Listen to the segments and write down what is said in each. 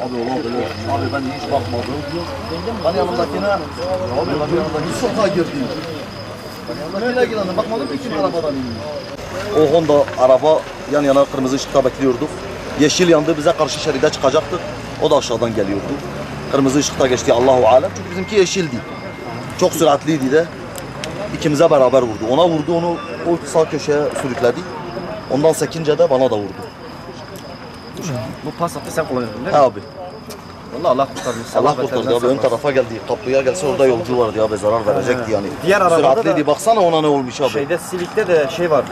Abi oğlum böyle, abi ben hiç bakmadım. Ben yanımdakine, abi ben yanımdaki sokağa girdim. Ben yanımdakine girelim, bakmadım ki kim arabadan iniyor. O Honda araba yan yana kırmızı ışıkta bekliyorduk. Yeşil yandı, bize karşı şeride çıkacaktı. O da aşağıdan geliyordu. Kırmızı ışıkta geçti, Allahu alem. Çünkü bizimki yeşildi. Çok süratliydi de. İkimize beraber vurdu. Ona vurdu, onu o sağ köşeye sürükledi. Ondan sekince de bana da vurdu. Bu Passat'ı sen kullanıyordun değil mi? He abi. Vallahi Allah kurtardı. Allah kurtardı abi. Ön tarafa geldi. Kapıya gelse orada yolcu vardı abi. Zarar verecekti yani. Diğer arabada süratliydi. da- Baksana ona ne olmuş abi. Şeyde Silik'te de şey var.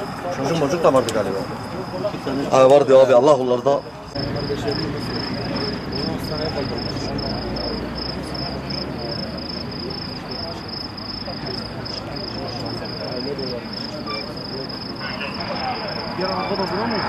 Çocuk da vardı galiba. Ha, vardı abi. Allah onlarda. Diğer araba da vuramıyor.